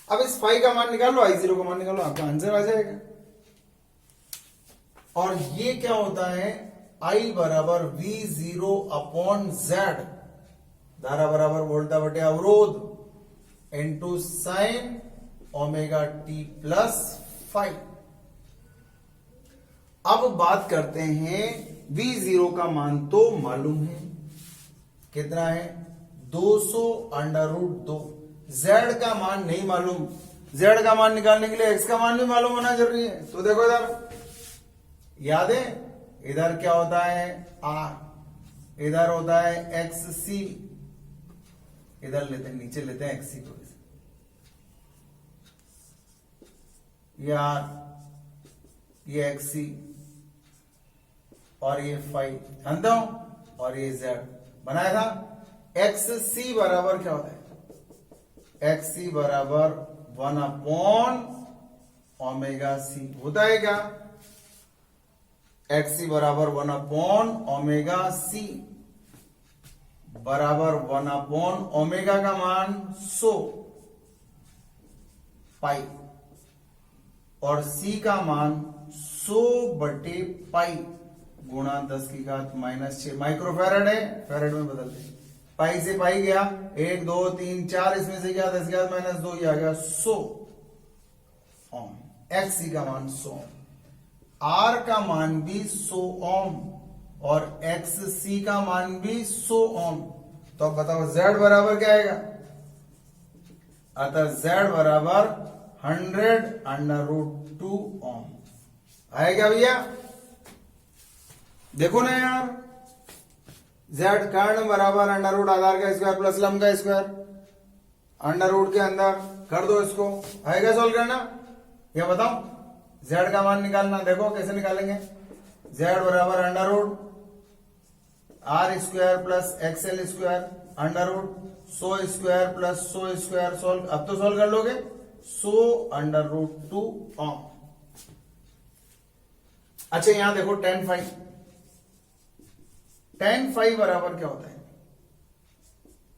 अब इस फाइव का मान निकालो, I0 का मान निकालो, आपका आंसर आ जाएगा। और ये क्या होता है, I बराबर V0 अपॉन Z, धारा बराबर वोल्टा बटे अवरोध, into sine omega T plus five. अब बात करते हैं, V0 का मान तो मालूम है, कितना है 200 अंडर रूट 2। Z का मान नहीं मालूम, Z का मान निकालने के लिए X का मान भी मालूम होना जरूरी है। तो देखो इधर याद है, इधर क्या होता है R, इधर होता है XC, इधर लेते हैं, नीचे लेते हैं XC को, ये R, ये XC और ये फाइव जानता हूं, और ये Z बनाया था। XC बराबर क्या होता है, XC बराबर 1 अपॉन ओमेगा C होता है क्या, XC बराबर 1 अपॉन ओमेगा C बराबर 1 अपॉन ओमेगा का मान 100 पाई और C का मान 100 बटे पाई गुणा 10 की घात -6 माइक्रोफैरड है, फैरड में बदल दे, पाई से पाई गया, 1 2 3 4, इसमें से गया 10 की घात -2, ये आ गया 100 ओम। XC का मान 100, R का मान भी 100 ओम और XC का मान भी 100 ओम। तो अब बताओ Z बराबर क्या आएगा, अतः Z बराबर 100 अंडर रूट 2 ओम आएगा भैया। देखो ना यार, Z कर्ण बराबर अंडर रूट आधार का स्क्वायर प्लस लंब का स्क्वायर, अंडर रूट के अंदर कर दो इसको, आएगा सॉल्व करना। या बताओ Z का मान निकालना, देखो कैसे निकालेंगे। Z बराबर under root R square plus XL square under root 100 square plus 100 square, solve अब तो सॉल्व कर लोगे, 100 अंडर रूट 2 ओम। अच्छा यहां देखो tan फाइव, tan फाइव बराबर क्या होता है,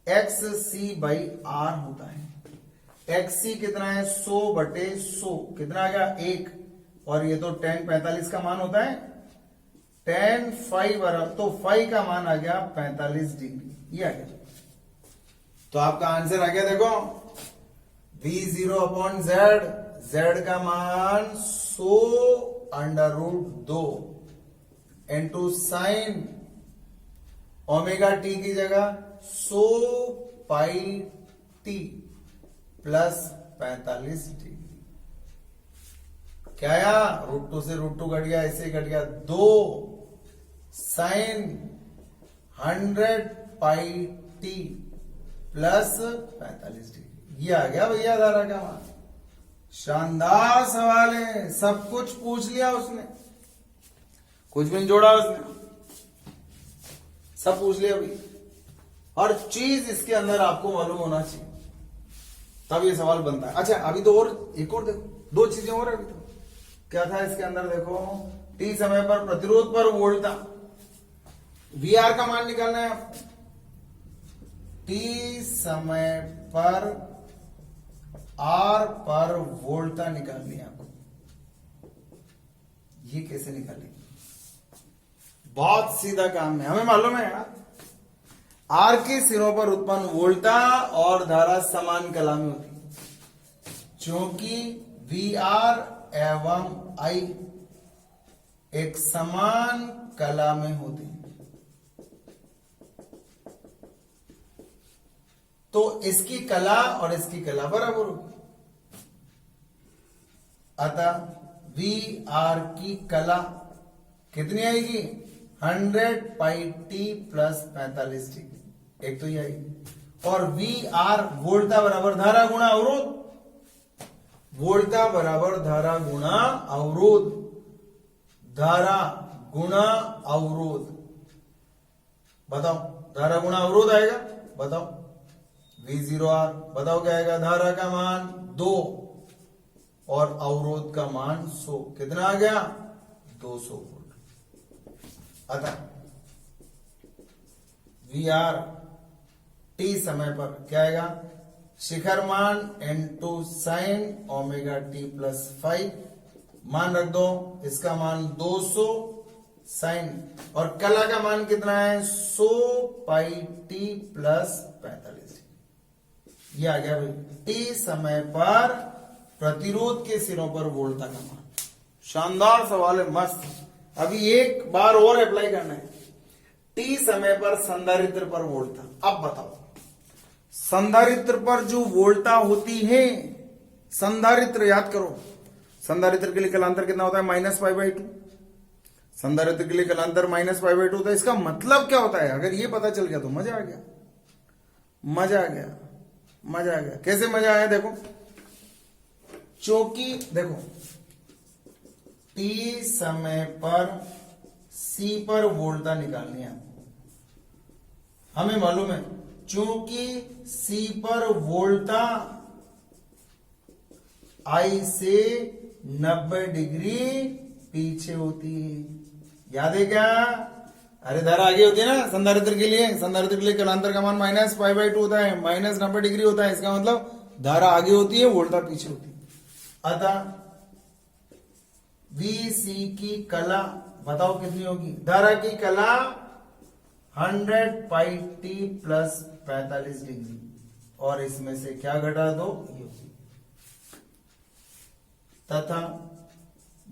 XC बाई R होता है। XC कितना है 100 बटे 100, कितना आ गया 1, और ये तो tan 45 का मान होता है, tan फाइव बराबर, तो फाइव का मान आ गया 45 डिग्री, ये आ गया। तो आपका आंसर आ गया, देखो V0 अपॉन Z, Z का मान 100 under root 2 into sine omega T की जगह 100 पाई टी प्लस 45 डिग्री। क्या आया, रूट 2 से रूट 2 कट गया, ऐसे कट गया, 2 sine 100 pi T plus 45 degree, ये आ गया भैया धारा का मान। शानदार सवाल है, सब कुछ पूछ लिया उसने, कुछ भी नहीं जोड़ा उसने, सब पूछ लिया भाई। हर चीज इसके अंदर आपको मालूम होना चाहिए, तब ये सवाल बनता है। अच्छा अभी तो और एक और देखो, दो चीजें और अभी तो क्या था इसके अंदर, देखो टी समय पर प्रतिरोध पर वोल्टा, VR का मान निकालना है आपको। टी समय पर R पर वोल्टा निकालनी है आपको। ये कैसे निकालेंगे, बहुत सीधा काम है, हमें मालूम है यार। R के सिरों पर उत्पन्न वोल्टा और धारा समान कला में होती है, क्योंकि VR एवं I एक समान कला में होते हैं। तो इसकी कला और इसकी कला बराबर होगी, अतः VR की कला कितनी आएगी, 100 पाई टी प्लस 45 डिग्री, एक तो ये आएगी। और VR वोल्टा बराबर धारा गुणा अवरोध, वोल्टा बराबर धारा गुणा अवरोध, धारा गुणा अवरोध, बताओ धारा गुणा अवरोध आएगा, बताओ V0R, बताओ क्या आएगा, धारा का मान 2 और अवरोध का मान 100, कितना आ गया 200 वोल्ट। अतः वी आर टी समय पर क्या आएगा, शिखर मान n2 sign omega T plus 5, मान रख दो, इसका मान 200 साइन और कला का मान कितना है 100 पाई टी प्लस 45। ये आ गया भाई टी समय पर प्रतिरोध के सिरों पर वोल्टता का मान। शानदार सवाल है, मस्त। अभी एक बार और अप्लाई करना है, टी समय पर संधारित्र पर वोल्टता। अब बताओ संधारित्र पर जो वोल्टता होती है, संधारित्र याद करो, संधारित्र के लिए कलांतर कितना होता है -π/2, संधारित्र के लिए कलांतर -π/2 होता है। इसका मतलब क्या होता है, अगर ये पता चल गया तो मजा आ गया, मजा आ गया, मजा आ गया। कैसे मजा आया देखो, चूंकि देखो टी समय पर सी पर वोल्टता निकालनी है, हमें मालूम है चूंकि सी पर वोल्टता आई से 90 डिग्री पीछे होती है, याद है क्या? अरे धारा आगे होती है ना संधारित्र के लिए, संधारित्र के लिए कलांतर का मान -π/2 होता है, -90 डिग्री होता है। इसका मतलब धारा आगे होती है, वोल्टता पीछे होती है। अतः VC की कला बताओ कितनी होगी, धारा की कला 100 पाई टी प्लस 45 डिग्री, और इसमें से क्या घटा दो ये होगी। तथा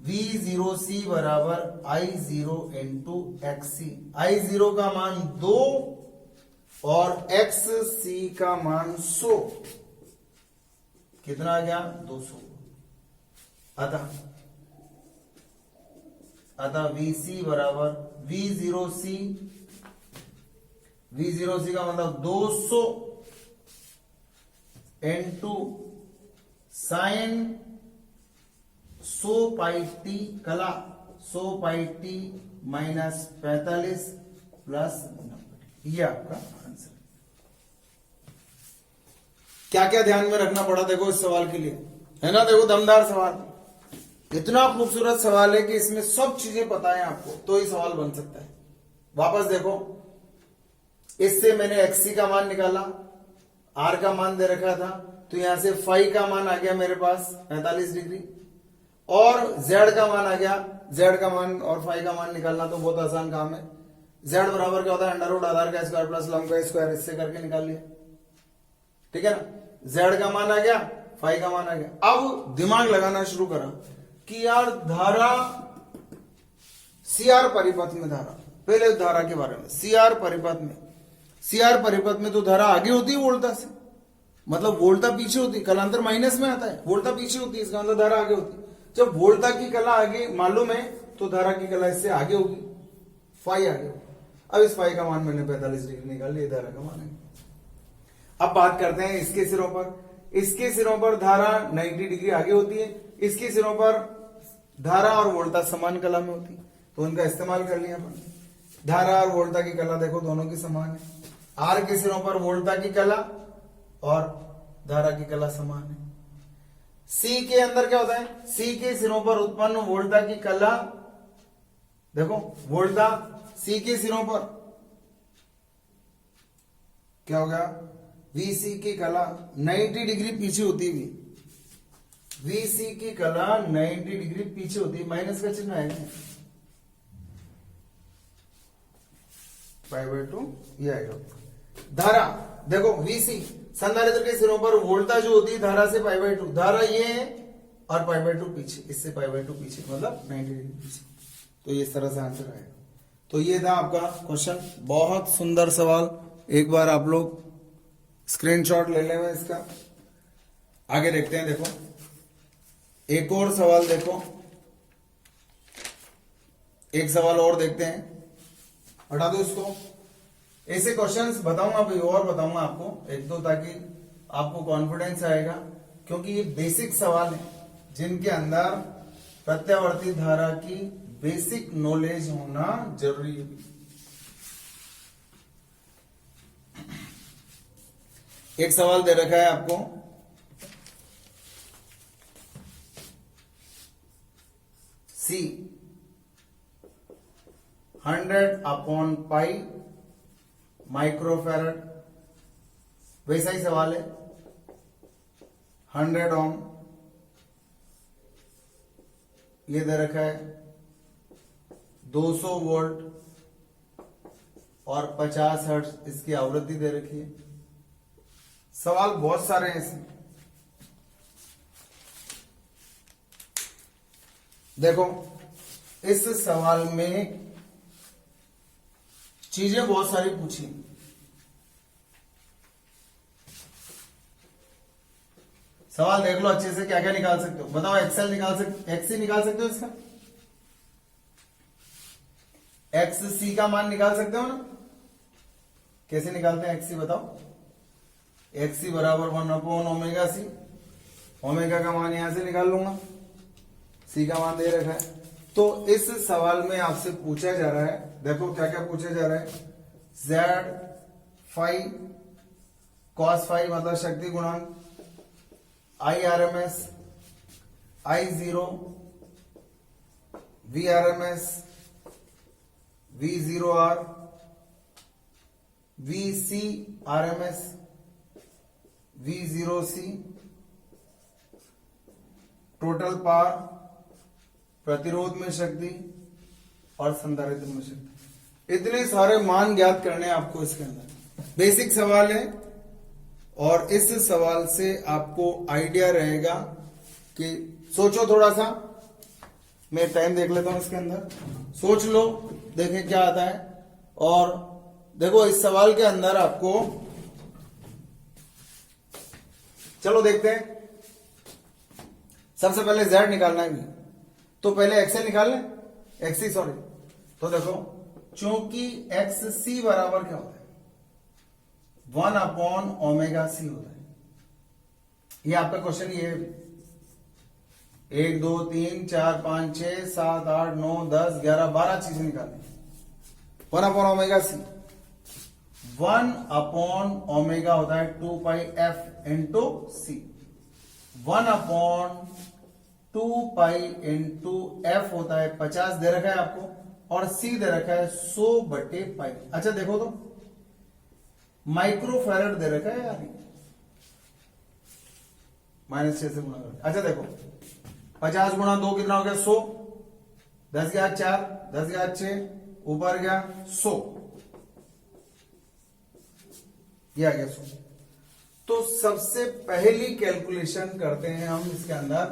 V0C बराबर I0 इंटू XC, I0 का मान 2 और XC का मान 100, कितना आ गया 200। अतः VC बराबर V0C, V0C का मतलब 200 इंटू साइन 100 पाई टी कला 100 पाई टी माइनस 45 प्लस 90, ये आपका आंसर। क्या क्या ध्यान में रखना पड़ा देखो इस सवाल के लिए, है ना? देखो दमदार सवाल, इतना खूबसूरत सवाल है कि इसमें सब चीजें पता है आपको तो ही सवाल बन सकता है। वापस देखो, इससे मैंने XC का मान निकाला, R का मान दे रखा था, तो यहां से फाई का मान आ गया मेरे पास 45 डिग्री, और Z का मान आ गया, Z का मान और फाई का मान निकालना तो बहुत आसान काम है। Z बराबर क्या होता है, अंडर रूट आधार का स्क्वायर प्लस लंब का स्क्वायर, इससे करके निकाल लिया, ठीक है ना? Z का मान आ गया, फाई का मान आ गया। अब दिमाग लगाना शुरू करा कि यार धारा CR परिपथ में, धारा पहले धारा के बारे में, CR परिपथ में तो धारा आगे होती है वोल्टता से, मतलब वोल्टता पीछे होती है, कलांतर माइनस में आता है, वोल्टता पीछे होती है, इसका मतलब धारा आगे होती है। जब वोल्टता की कला आगे मालूम है तो धारा की कला इससे आगे होगी, फाई आगे होगी। अब इस फाई का मान मैंने 45 डिग्री निकाल लिया, धारा का मान है। अब बात करते हैं इसके सिरों पर, इसके सिरों पर धारा 90 डिग्री आगे होती है, इसके सिरों पर धारा और वोल्टता समान कला में होती है, तो उनका इस्तेमाल कर लिया अपन। धारा और वोल्टता की कला देखो दोनों की समान है, आर के सिरों पर वोल्टता की कला और धारा की कला समान है। सी के अंदर क्या होता है, सी के सिरों पर उत्पन्न वोल्टता की कला, देखो वोल्टता सी के सिरों पर क्या होगा, VC की कला 90 डिग्री पीछे होती है, VC की कला 90 डिग्री पीछे होती है, माइनस का चिन्ह है π/2, ये आएगा। धारा देखो VC संधारित्र के सिरों पर वोल्टता जो होती है धारा से π/2, धारा ये है और π/2 पीछे, इससे π/2 पीछे, मतलब 90 डिग्री पीछे, तो ये इस तरह से आंसर आएगा। तो ये था आपका क्वेश्चन, बहुत सुंदर सवाल, एक बार आप लोग स्क्रीनशॉट ले लेंगे इसका। आगे देखते हैं, देखो एक और सवाल, देखो एक सवाल और देखते हैं, हटा दो इसको। ऐसे क्वेश्चंस बताऊंगा भाई, और बताऊंगा आपको एक दो, ताकि आपको कॉन्फिडेंस आएगा, क्योंकि ये बेसिक सवाल है जिनके अंदर प्रत्यावर्ती धारा की बेसिक नॉलेज होना जरूरी है। एक सवाल दे रखा है आपको, सी 100/पाई माइक्रोफैरड। वैसा ही सवाल है 100 ओम, ये दे रखा है 200 वोल्ट और 50 हर्ट्ज इसकी आवृत्ति दे रखी है। सवाल बहुत सारे हैं इसमें। देखो इस सवाल में चीजें बहुत सारी पूछी। सवाल देख लो अच्छे से, क्या क्या निकाल सकते हो बताओ। एक्सएल निकाल सकते, एक्सी निकाल सकते हो, इसका एक्स सी का मान निकाल सकते हो ना। कैसे निकालते हैं एक्सी बताओ। एक्सी बराबर 1/ओमेगा सी, ओमेगा का मान यहां से निकाल लूंगा, सी का मान दे रखा है। तो इस सवाल में आपसे पूछा जा रहा है, देखो क्या क्या पूछा जा रहा है। जेड फाई कॉस फाई मतलब शक्ति गुणांक, I R M S, I zero, V R M S, V zero R, V C R M S, V zero C, total power, प्रतिरोध में शक्ति और संधारित्र में शक्ति। इतने सारे मान ज्ञात करने हैं आपको इसके अंदर। बेसिक सवाल है और इस सवाल से आपको आइडिया रहेगा कि सोचो थोड़ा सा। मैं टाइम देख लेता हूं इसके अंदर, सोच लो, देखें क्या आता है। और देखो इस सवाल के अंदर आपको, चलो देखते हैं। सबसे पहले जेड निकालना है, तो पहले एक्सएल निकाल लें, एक्सी सॉरी। तो देखो चूंकि एक्स सी बराबर क्या होता है 1/ओमेगा सी होता है। ये आपका क्वेश्चन ये 1 2 3 4 5 6 7 8 9 10 11 12 चीजें निकालनी। 1/ओमेगा सी, 1/ओमेगा होता है 2πf इंटू सी। 1/2π इंटू एफ होता है 50 दे रखा है आपको, और सी दे रखा है 100/पाई। अच्छा देखो तो माइक्रोफैरड दे रखा है यार, -6 से गुणा करके। अच्छा देखो 50 गुणा 2 कितना हो गया 100, 10 गया 4, 10 गया 6, ऊपर गया 100, ये आ गया 100। तो सबसे पहली कैलकुलेशन करते हैं हम इसके अंदर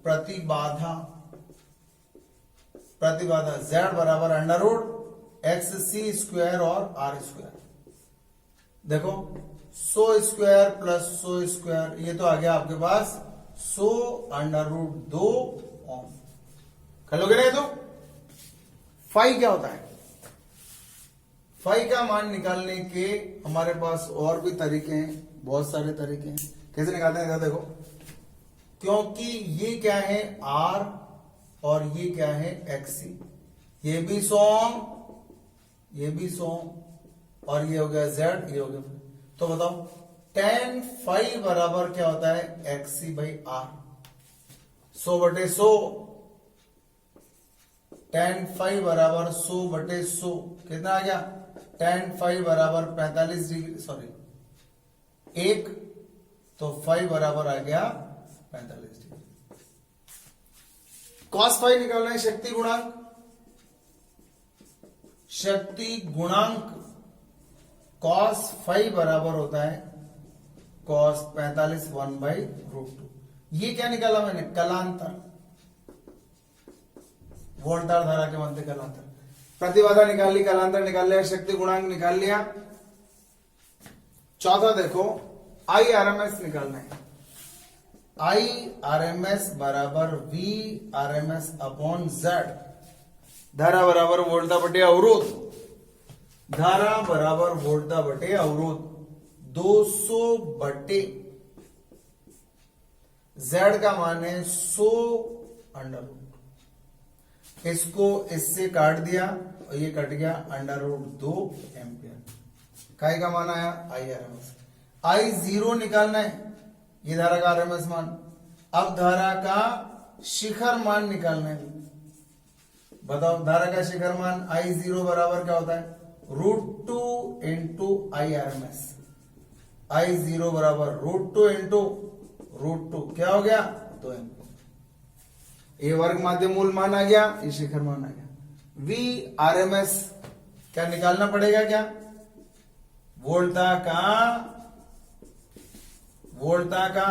प्रतिबाधा। प्रतिबाधा Z बराबर √XC² और R²। देखो 100² प्लस 100², ये तो आ गया आपके पास 100√2 ओम। कर लोगे ना। तो फाई क्या होता है, फाई का मान निकालने के हमारे पास और भी तरीके हैं, बहुत सारे तरीके हैं। कैसे निकालते हैं देखो, क्योंकि ये क्या है R और ये क्या है XC, ये भी 100, ये भी 100 और ये हो गया Z, ये हो गया। तो बताओ tan फाई बराबर क्या होता है XC/R, 100/100। tan फाई बराबर 100/100 कितना आ गया, tan फाई बराबर 45 डिग्री, सॉरी 1, तो फाई बराबर आ गया 45 डिग्री। cos फाई निकालना है शक्ति गुणांक। शक्ति गुणांक cos फाई बराबर होता है cos 45 1/√2। ये क्या निकाला मैंने, कलांतर, वोल्टार धारा के मध्य कलांतर। प्रतिबाधा निकाल ली, कलांतर निकाल लिया, शक्ति गुणांक निकाल लिया। चौथा देखो IRMS निकालना है। IRMS बराबर VRMS/Z। धारा बराबर वोल्टा बटे अवरोध, धारा बराबर वोल्टा बटे अवरोध 200 Z का मान है 100√। इसको इससे काट दिया और ये कट गया √2 एम्पियर। काय का मान आया IRMS। I0 निकालना है, ये धारा का RMS मान। अब धारा का शिखर मान निकालना है, बताओ धारा का शिखर मान I0 बराबर क्या होता है √2 इंटू IRMS। I0 बराबर √2 इंटू √2 क्या हो गया 2 ये वर्ग माध्य मूल मान आ गया, ये शिखर मान आ गया। VRMS क्या निकालना पड़ेगा क्या वोल्टा का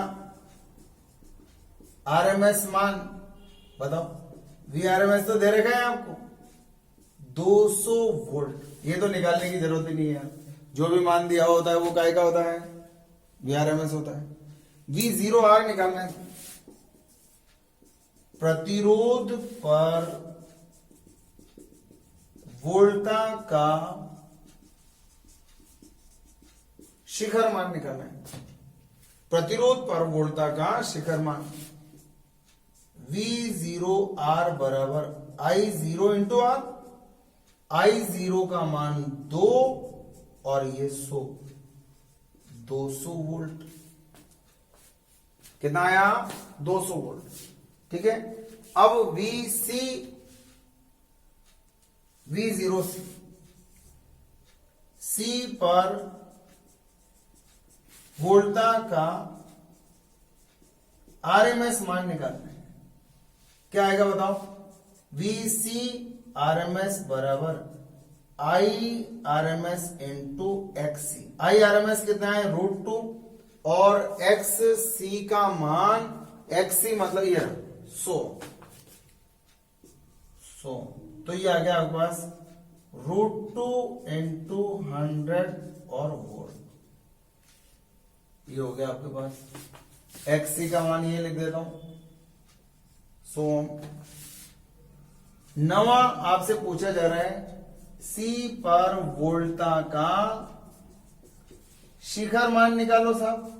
RMS मान बताओ। VRMS तो दे रखा है आपको 200 वोल्ट, ये तो निकालने की जरूरत ही नहीं है, जो भी मान दिया होता है वो काय का होता है VRMS होता है। V0R निकालना है, प्रतिरोध पर वोल्टा का शिखर मान निकालना है, प्रतिरोध पर वोल्टा का शिखर मान। V0R बराबर I0 इंटू R। I0 का मान 2 और ये 200 वोल्ट, कितना आया 200 वोल्ट, ठीक है। अब V0C पर वोल्टा का RMS मान निकालना है, क्या आएगा बताओ। VC RMS बराबर IRMS इंटू XC। IRMS कितना है √2 और XC का मान XC मतलब ये 100, तो ये आ गया आपके पास √2 इंटू 100 और वोल्ट, ये हो गया आपके पास। XC का मान ये लिख देता हूं 100। नवा आपसे पूछा जा रहा है C पर वोल्टा का शिखर मान निकालो साहब।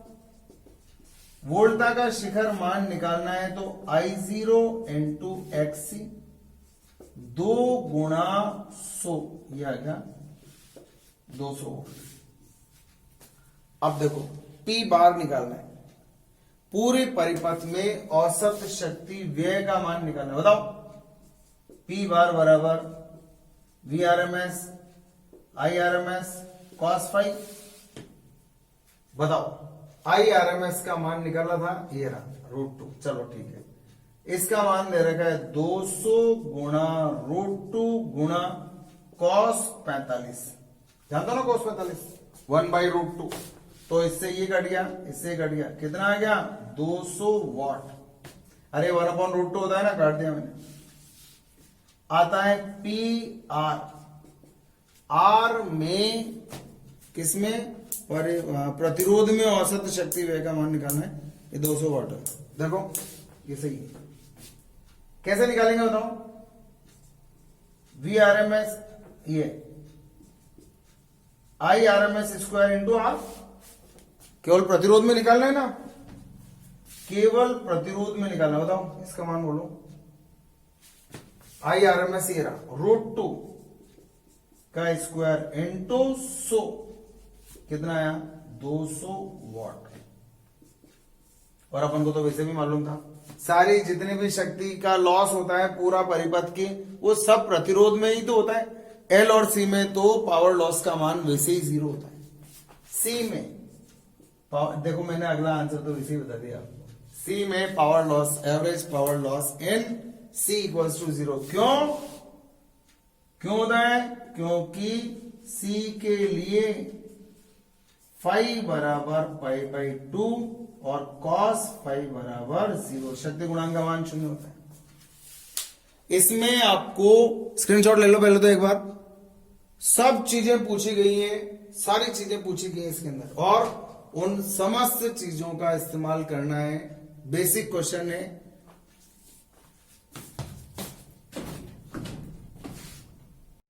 वोल्टा का शिखर मान निकालना है तो I0 इंटू XC 2 गुणा 100, ये आ गया 200 वोल्ट। अब देखो P बार निकालना है, पूरे परिपथ में औसत शक्ति व्यय का मान निकालना है, बताओ। P बार बराबर VRMS IRMS cos फाई, बताओ। IRMS का मान निकाला था ये रहा √2, चलो ठीक है। इसका मान दे रखा है 200 गुणा √2 गुणा cos 45, जानते हो ना cos 45 1/√2, तो इससे ये कट गया, इससे कट गया, कितना आ गया 200 वॉट। अरे 1/√2 होता है ना, काट दिया मैंने। आता है PR, R में किसमें प्रतिरोध में औसत शक्ति व्यय का मान निकालना है, ये 200 वॉट है। देखो ये सही है, कैसे निकालेंगे बताओ। VRMS ये IRMS स्क्वायर इंटू R, केवल प्रतिरोध में निकालना है ना, केवल प्रतिरोध में निकालना, बताओ इसका मान बोलो। IRMS ये रहा √2 का स्क्वायर इंटू 100, कितना आया 200 वॉट। और अपन को तो वैसे भी मालूम था, सारी जितने भी शक्ति का लॉस होता है पूरा परिपथ की, वो सब प्रतिरोध में ही तो होता है। L और C में तो पावर लॉस का मान वैसे ही 0 होता है। C में देखो मैंने अगला आंसर तो वैसे ही बता दिया आपको। C में power loss, average power loss in C equals to 0। क्यों होता है, क्योंकि C के लिए फाई बराबर π/2 और cos फाई बराबर 0, शक्ति गुणांक का मान 0 होता है। इसमें आपको स्क्रीनशॉट ले लो पहले तो एक बार, सब चीजें पूछी गई हैं, सारी चीजें पूछी गई हैं इसके अंदर, और उन समस्त चीजों का इस्तेमाल करना है। बेसिक क्वेश्चन है,